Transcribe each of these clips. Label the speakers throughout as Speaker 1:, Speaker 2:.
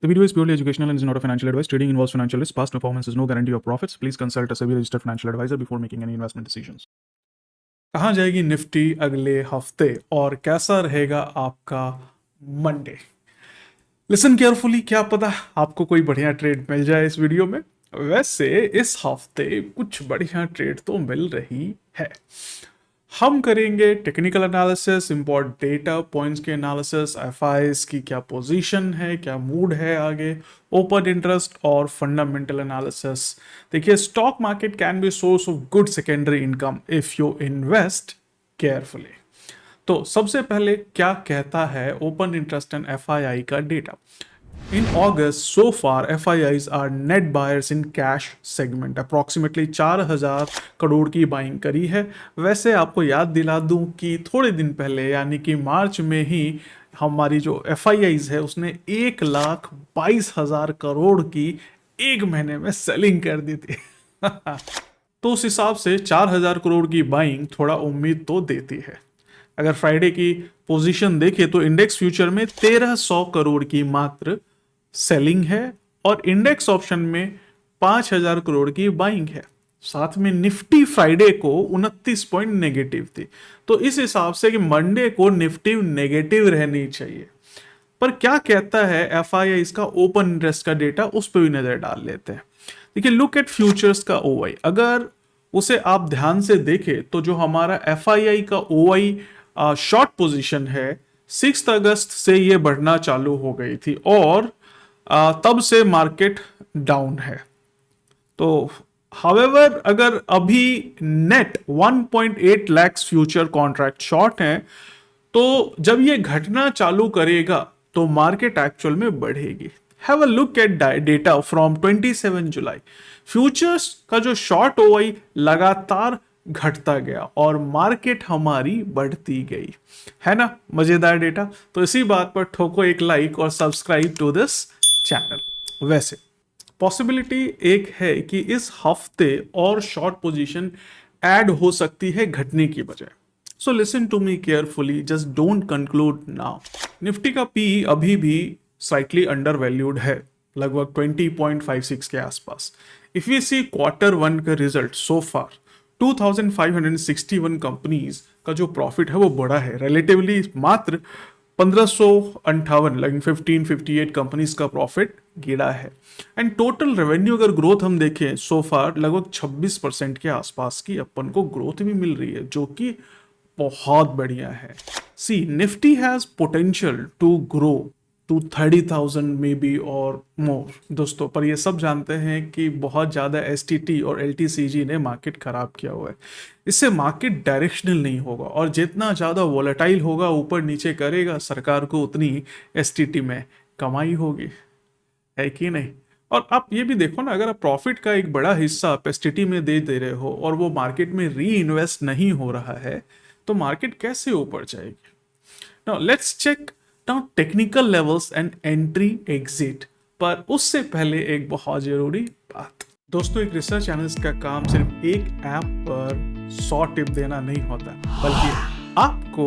Speaker 1: The video is purely educational and is not a financial advice. Trading involves financial risk. Past performance is no guarantee of profits. Please consult a SEBI registered financial advisor before making any investment decisions. कहाँ जाएगी Nifty अगले हफ्ते और कैसा रहेगा आपका Monday? Listen carefully, क्या पता आपको कोई बढ़िया ट्रेड मिल जाए इस वीडियो में। वैसे इस हफ्ते कुछ बढ़िया ट्रेड तो मिल रही है। हम करेंगे technical analysis, important data points के एनालिसिस, एफआईएस की क्या पोजीशन है, क्या मूड है आगे, ओपन इंटरेस्ट और फंडामेंटल एनालिसिस। देखिए, stock market can be source of good secondary income if you invest carefully. तो सबसे पहले क्या कहता है ओपन इंटरेस्ट एंड एफआईआई का data. In August, so far, FIIs are net buyers in cash segment. Approximately 4,000 crore की buying करी है। वैसे आपको याद दिला दूं कि थोड़े दिन पहले यानी कि मार्च में ही हमारी जो FIIs है उसने 1,22,000 करोड़ की एक महीने में सेलिंग कर दी थी। तो उस हिसाब से 4,000 करोड़ की बाइंग थोड़ा उम्मीद तो देती है। अगर फ्राइडे की पोजीशन देखें तो इंडेक्स फ्यूचर में 1,300 करोड़ की मात्र सेलिंग है और इंडेक्स ऑप्शन में 5,000 करोड़ की बाइंग है। साथ में निफ्टी फ्राइडे को 29 पॉइंट नेगेटिव थी। तो इस हिसाब से कि मंडे को निफ्टी नेगेटिव रहनी चाहिए। पर क्या कहता है एफआईआई इसका ओपन इंटरेस्ट का डेटा, उस पर भी नजर डाल लेते हैं। देखिए, लुक एट फ्यूचर्स का ओआई, अगर उसे आप ध्यान से देखें तो जो हमारा एफआईआई का ओआई शॉर्ट पोजीशन है 6 अगस्त से ये बढ़ना चालू हो गई थी और तब से मार्केट डाउन है। तो हावेवर अगर अभी net 1.8 lakh future contract short हैं तो जब ये घटना चालू करेगा तो मार्केट एक्चुअल में बढ़ेगी। Have a look at data from 27 July. Futures का जो शॉर्ट ओआई लगातार घटता गया और मार्केट हमारी बढ़ती गई, है ना? मजेदार डेटा। तो इसी बात पर ठोको एक लाइक और सब्सक्राइब टू दिस चैनल। वैसे पॉसिबिलिटी एक है कि इस हफ्ते और शॉर्ट पोजीशन ऐड हो सकती है घटने की बजाय। So listen to me carefully, just don't conclude now. Nifty का पी अभी भी स्लाइटली अंडर वैल्यूड है, लगभग 20.56 के आसपास। If we see quarter one का रिजल्ट सो फार 2,561 कंपनीज का जो प्रॉफिट है वो बड़ा है रिलेटिवली। मात्र 1,558 लाइक 1558 कंपनीज का प्रॉफिट गिरा है। एंड टोटल रेवेन्यू अगर ग्रोथ हम देखें सो फार लगभग 26% के आसपास की अपन को ग्रोथ भी मिल रही है, जो कि बहुत बढ़िया है। See, Nifty has potential to grow to 30,000 maybe और मोर दोस्तों, पर ये सब जानते हैं कि बहुत ज़्यादा एसटीटी और एलटीसीजी ने मार्केट खराब किया हुआ है। इससे मार्केट डायरेक्शनल नहीं होगा और जितना ज़्यादा वोलेटाइल होगा, ऊपर नीचे करेगा, सरकार को उतनी एसटीटी में कमाई होगी, है कि नहीं? और आप ये भी देखो ना, अगर आप प्रॉफिट का एक बड़ा हिस्सा आप एसटीटी में दे रहे हो और वो मार्केट में री इन्वेस्ट नहीं हो रहा है तो मार्केट कैसे ऊपर जाएगी? Now let's check now technical levels and entry exit. पर उससे पहले एक बहुत जरूरी बात दोस्तों, एक रिसर्च एनालिस्ट का काम सिर्फ एक ऐप पर 100 टिप देना नहीं होता, बल्कि आपको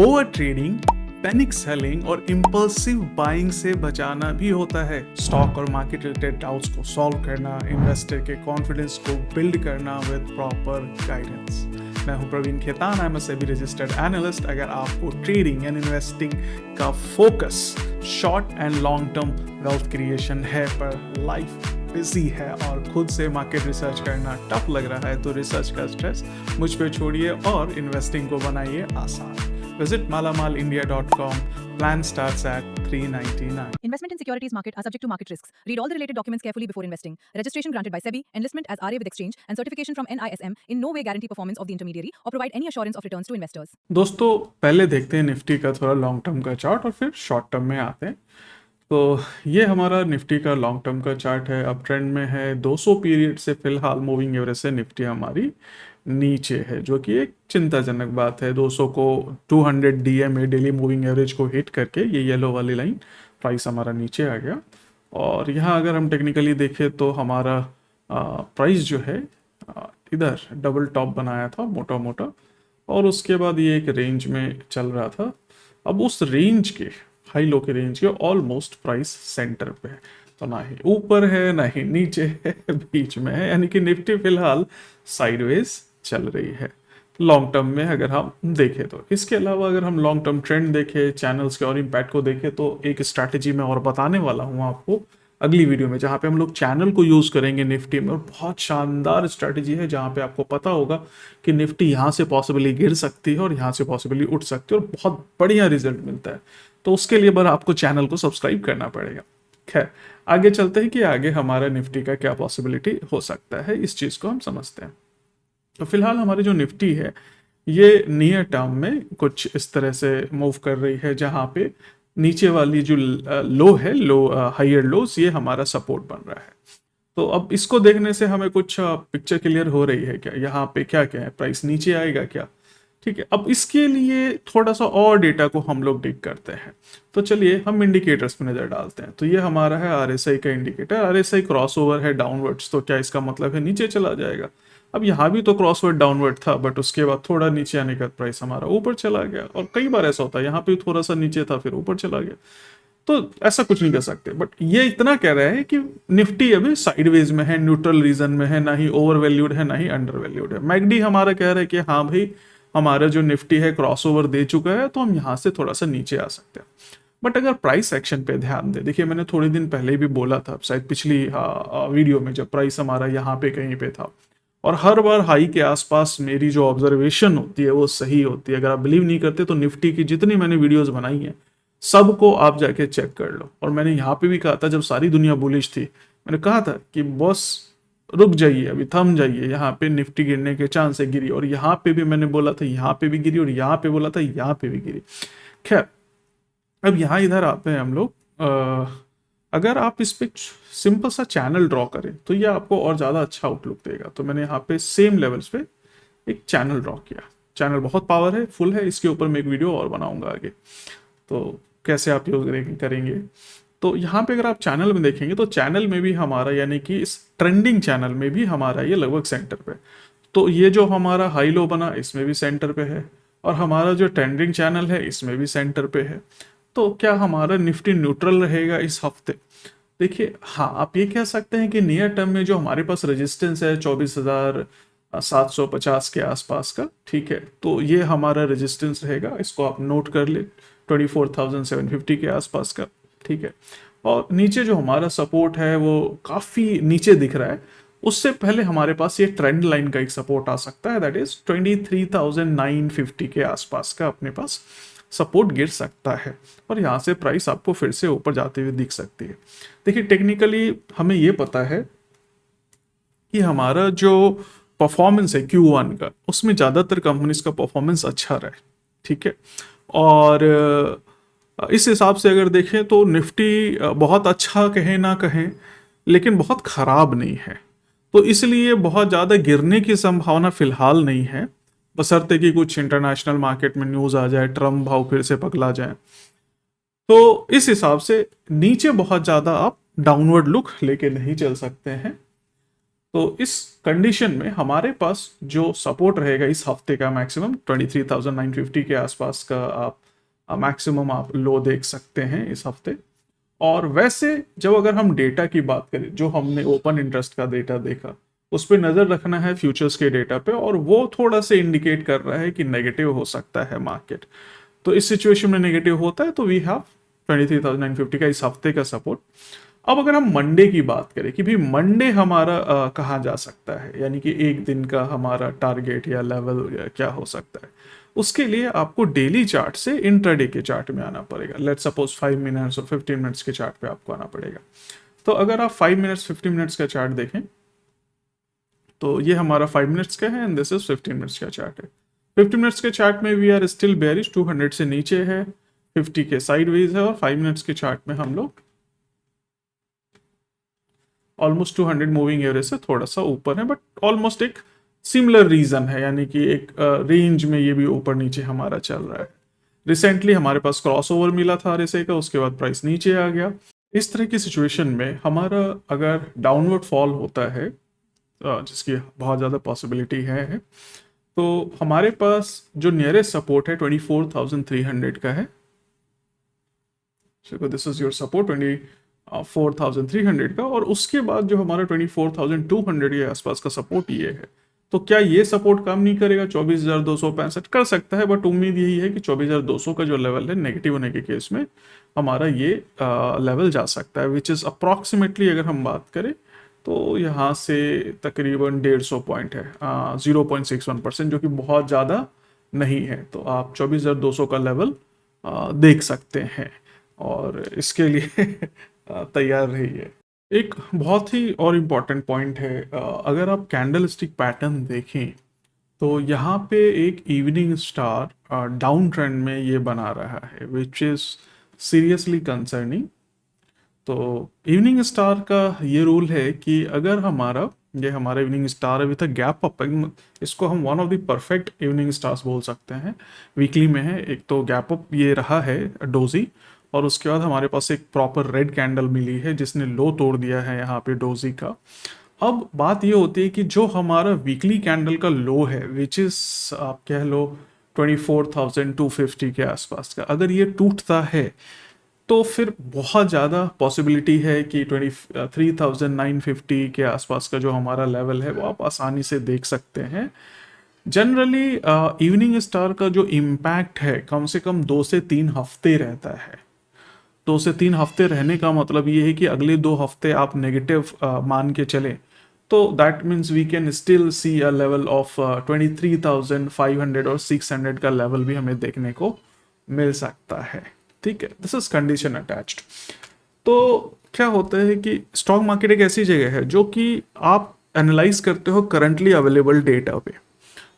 Speaker 1: ओवर ट्रेडिंग, पैनिक सेलिंग और इम्पल्सिव बाइंग से बचाना भी होता है। स्टॉक और मार्केट रिलेटेड डाउट्स को सॉल्व करना, इन्वेस्टर के कॉन्फिडेंस को बिल्ड करना विद प्रॉपर गाइडेंस। मैं हूं Praveen Khetan, I am a SEBI registered analyst. अगर आपको ट्रेडिंग एंड इन्वेस्टिंग का focus short and long term wealth creation है, पर लाइफ बिजी है और खुद से मार्केट रिसर्च करना टफ लग रहा है, तो रिसर्च का स्ट्रेस मुझ पे छोड़िए और इन्वेस्टिंग को बनाइए आसान। Visit malamalindia.com. Plan starts at $399.
Speaker 2: Investment in securities market are subject to market risks. Read all the related documents carefully before investing. Registration granted by SEBI, enlistment as RA with exchange, and certification from NISM in no way guarantee performance of the intermediary or provide any assurance of returns to investors.
Speaker 1: दोस्तों, पहले देखते हैं Nifty का थोड़ा long term का chart और फिर short term में आते हैं। तो ये हमारा निफ्टी का लॉन्ग टर्म का चार्ट है, अप ट्रेंड में है। 200 पीरियड से फिलहाल मूविंग एवरेज से निफ्टी हमारी नीचे है, जो कि एक चिंताजनक बात है। 200 को 200 डीएमए डेली मूविंग एवरेज को हिट करके ये येलो वाली लाइन प्राइस हमारा नीचे आ गया। और यहाँ अगर हम टेक्निकली देखें तो हमारा प्राइस जो है इधर डबल टॉप बनाया था मोटा मोटा, और उसके बाद ये एक रेंज में चल रहा था। अब उस रेंज के हाई लो के रेंज के ऑलमोस्ट प्राइस सेंटर पे है। तो ना ही ऊपर है ना ही नीचे है, बीच में है, यानी कि निफ्टी फिलहाल साइडवेज चल रही है लॉन्ग टर्म में अगर हम देखें तो। इसके अलावा अगर हम लॉन्ग टर्म ट्रेंड देखें, चैनल्स के और इम्पैक्ट को देखें, तो एक स्ट्रैटेजी मैं और बताने वाला हूँ आपको अगली वीडियो में, जहाँ पे हम लोग चैनल को यूज़ करेंगे निफ्टी में। और बहुत शानदार स्ट्रैटेजी है जहाँ पे आपको पता होगा कि निफ्टी यहाँ से पॉसिबली गिर सकती है और यहाँ से पॉसिबली उठ सकती है और बहुत बढ़िया रिजल्ट मिलता है। तो उसके लिए बस आपको चैनल को सब्सक्राइब करना पड़ेगा। खैर, आगे चलते हैं कि आगे हमारा निफ्टी का क्या पॉसिबिलिटी हो सकता है, इस चीज़ को हम समझते हैं। तो फिलहाल हमारी जो निफ्टी है ये नियर टर्म में कुछ इस तरह से मूव कर रही है, जहाँ पे नीचे वाली जो लो है, लो हायर लोस, ये हमारा सपोर्ट बन रहा है। तो अब इसको देखने से हमें कुछ पिक्चर क्लियर हो रही है क्या, यहाँ पे क्या क्या है, प्राइस नीचे आएगा क्या। ठीक है, अब इसके लिए थोड़ा सा और डेटा को हम लोग डिग करते हैं। तो चलिए हम इंडिकेटर्स पे नज़र डालते हैं। तो ये हमारा है आरएसआई का इंडिकेटर। आरएसआई क्रॉसओवर है डाउनवर्ड्स, तो क्या इसका मतलब है नीचे चला जाएगा। अब यहाँ भी तो क्रॉसवर्ड डाउनवर्ड था, बट उसके बाद थोड़ा नीचे आने का प्राइस हमारा ऊपर चला गया। और कई बार ऐसा होता है, यहाँ पे थोड़ा सा नीचे था फिर ऊपर चला गया। तो ऐसा कुछ नहीं कर सकते, बट ये इतना कह रहा है कि निफ्टी अभी साइडवेज में है, न्यूट्रल रीजन में है, ना ही ओवर वैल्यूड है ना ही अंडर वैल्यूड है। मैगडी हमारा कह रहा है कि हाँ भाई, हमारा जो निफ्टी है क्रॉसओवर दे चुका है, तो हम यहाँ से थोड़ा सा नीचे आ सकते हैं। बट अगर प्राइस एक्शन पे ध्यान दे, देखिए मैंने थोड़े दिन पहले भी बोला था, शायद पिछली वीडियो में, जब प्राइस हमारा यहाँ पे कहीं पे था, और हर बार हाई के आसपास मेरी जो ऑब्जर्वेशन होती है वो सही होती है। अगर आप बिलीव नहीं करते तो निफ्टी की जितनी मैंने वीडियोस बनाई हैं सबको आप जाके चेक कर लो। और मैंने यहाँ पे भी कहा था, जब सारी दुनिया बुलिश थी, मैंने कहा था कि बॉस रुक जाइए, अभी थम जाइए, यहाँ पे निफ्टी गिरने के चांस है, गिरी। और यहाँ पे भी मैंने बोला था यहाँ पे भी गिरी, और यहाँ पे बोला था यहाँ पे भी गिरी। खैर, अब यहाँ इधर आते हैं हम लोग। अगर आप इस पे सिंपल सा चैनल ड्रॉ करें तो ये आपको और ज़्यादा अच्छा आउटलुक देगा। तो मैंने यहाँ पे सेम लेवल्स पे एक चैनल ड्रॉ किया। चैनल बहुत पावर है, फुल है, इसके ऊपर मैं एक वीडियो और बनाऊंगा आगे, तो कैसे आप यूज करेंगे। तो यहाँ पे अगर आप चैनल में देखेंगे तो चैनल में भी हमारा, यानी कि इस ट्रेंडिंग चैनल में भी हमारा ये लगभग सेंटर पे। तो ये जो हमारा हाई लो बना इसमें भी सेंटर पे है, और हमारा जो ट्रेंडिंग चैनल है इसमें भी सेंटर पे है। तो क्या हमारा निफ्टी न्यूट्रल रहेगा इस हफ्ते? देखिए हाँ, आप ये कह सकते हैं कि नियर टर्म में जो हमारे पास रेजिस्टेंस है 24,750 के आसपास का, ठीक है, तो ये हमारा रेजिस्टेंस रहेगा, इसको आप नोट कर ले, 24,750 के आसपास का, ठीक है। और नीचे जो हमारा सपोर्ट है वो काफ़ी नीचे दिख रहा है, उससे पहले हमारे पास ये ट्रेंड लाइन का एक सपोर्ट आ सकता है, दैट इज 23,950 के आसपास का अपने पास सपोर्ट गिर सकता है, और यहाँ से प्राइस आपको फिर से ऊपर जाते हुए दिख सकती है। देखिए टेक्निकली हमें ये पता है कि हमारा जो परफॉर्मेंस है Q1 का, उसमें ज़्यादातर कंपनीज का परफॉर्मेंस अच्छा रहा है, ठीक है। और इस हिसाब से अगर देखें तो निफ्टी बहुत अच्छा कहें ना कहें, लेकिन बहुत ख़राब नहीं है। तो इसलिए बहुत ज़्यादा गिरने की संभावना फिलहाल नहीं है, बशर्ते कि कुछ इंटरनेशनल मार्केट में न्यूज़ आ जाए, ट्रम्प भाव फिर से पगला जाए। तो इस हिसाब से नीचे बहुत ज़्यादा आप डाउनवर्ड लुक लेके नहीं चल सकते हैं। तो इस कंडीशन में हमारे पास जो सपोर्ट रहेगा इस हफ्ते का मैक्सिमम 23,950 के आसपास का आप मैक्सिमम आप लो देख सकते हैं इस हफ्ते। और वैसे जब अगर हम डेटा की बात करें, जो हमने ओपन इंटरेस्ट का डेटा देखा, उस पर नज़र रखना है फ्यूचर्स के डेटा पे, और वो थोड़ा सा इंडिकेट कर रहा है कि नेगेटिव हो सकता है मार्केट। तो इस सिचुएशन में नेगेटिव होता है तो वी हैव 23,950 का इस हफ्ते का सपोर्ट। अब अगर हम मंडे की बात करें कि भाई मंडे हमारा कहाँ जा सकता है, यानी कि एक दिन का हमारा टारगेट या लेवल क्या हो सकता है, उसके लिए आपको डेली चार्ट से इंट्राडे के चार्ट में आना पड़ेगा। लेट्स सपोज 5 मिनट्स और 15 मिनट्स के चार्ट पे आपको आना पड़ेगा। तो अगर आप 5 मिनट्स 15 मिनट्स का चार्ट देखें तो ये हमारा 5 मिनट्स का है एंड दिस इज 15 मिनट्स का चार्ट है। 15 मिनट्स के चार्ट में वी आर स्टिल बेयरिश, 200 से नीचे है, 50 के साइडवेज है, और 5 मिनट्स के चार्ट में हम लोग ऑलमोस्ट 200 मूविंग एवरेज से थोड़ा सा ऊपर है, बट ऑलमोस्ट एक सिमिलर रीजन है, यानी कि एक रेंज में ये भी ऊपर नीचे हमारा चल रहा है। रिसेंटली हमारे पास क्रॉसओवर मिला था आरएसआई का, उसके बाद प्राइस नीचे आ गया। इस तरह की सिचुएशन में हमारा अगर डाउनवर्ड फॉल होता है, जिसकी बहुत ज़्यादा पॉसिबिलिटी है, तो हमारे पास जो नियरेस्ट सपोर्ट है 24,300 का है, so this is your support 24,300 का, और उसके बाद जो हमारा 24,200 के आसपास का सपोर्ट ये है। तो क्या ये सपोर्ट काम नहीं करेगा? 24,265 कर सकता है, बट उम्मीद यही है कि 24,200 का जो लेवल है नेगेटिव होने के केस में हमारा ये लेवल जा सकता है, विच इज़ अप्रॉक्सीमेटली, अगर हम बात करें तो यहाँ से तकरीबन 150 पॉइंट है, 0.61%, जो कि बहुत ज़्यादा नहीं है। तो आप 24,200 का लेवल देख सकते हैं और इसके लिए तैयार रहिए। एक बहुत ही और इम्पॉर्टेंट पॉइंट है, अगर आप कैंडल स्टिक पैटर्न देखें तो यहाँ पे एक इवनिंग स्टार डाउन ट्रेंड में ये बना रहा है, विच इज़ सीरियसली कंसर्निंग। तो इवनिंग स्टार का ये रूल है कि अगर हमारा इवनिंग स्टार अभी तक गैप अप है, इसको हम one of the perfect evening stars बोल सकते हैं। वीकली में है, एक तो गैप अप ये रहा है डोजी, और उसके बाद हमारे पास एक प्रॉपर रेड कैंडल मिली है जिसने लो तोड़ दिया है यहाँ पे डोजी का। अब बात ये होती है कि जो हमारा वीकली कैंडल का लो है, विच इज़ आप कह लो 24,250 के आसपास का, अगर ये टूटता है तो फिर बहुत ज़्यादा पॉसिबिलिटी है कि 23,950 के आसपास का जो हमारा लेवल है वो आप आसानी से देख सकते हैं। जनरली इवनिंग स्टार का जो इम्पैक्ट है कम से कम 2 से 3 हफ्ते रहता है। 2 से 3 हफ्ते रहने का मतलब ये है कि अगले 2 हफ्ते आप नेगेटिव मान के चलें, तो that means we can still see a level of 23,500 और 600 का लेवल भी हमें देखने को मिल सकता है। ठीक है, दिस इज कंडीशन अटैच्ड। तो क्या होता है कि स्टॉक मार्केट एक ऐसी जगह है जो कि आप एनालाइज करते हो करंटली अवेलेबल डेटा पे,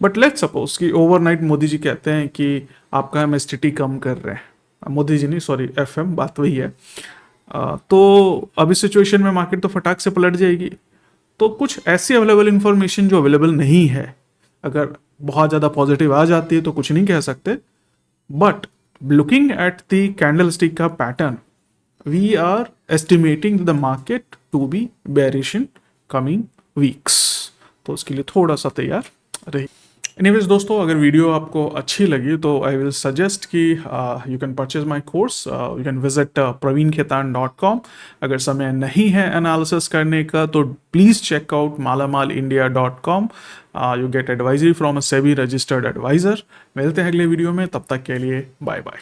Speaker 1: बट लेट्स सपोज कि ओवरनाइट मोदी जी कहते हैं कि आपका हम एसटीटी कम कर रहे हैं, मोदी जी नहीं, सॉरी एफएम, बात वही है। तो अभी सिचुएशन में मार्केट तो फटाक से पलट जाएगी। तो कुछ ऐसी अवेलेबल इंफॉर्मेशन जो अवेलेबल नहीं है, अगर बहुत ज़्यादा पॉजिटिव आ जाती है तो कुछ नहीं कह सकते, but looking at the candlestick का pattern, we are estimating the market to be bearish in coming weeks। तो उसके लिए थोड़ा सा तैयार रहिए। एनीवेज दोस्तों, अगर वीडियो आपको अच्छी लगी तो आई विल सजेस्ट कि you can purchase my course, you can visit praveenkhetan.com। अगर समय नहीं है एनालिसिस करने का तो please check out malamalindia.com। You get advisory from a SEBI registered advisor. मिलते हैं अगले वीडियो में, तब तक के लिए बाय बाय।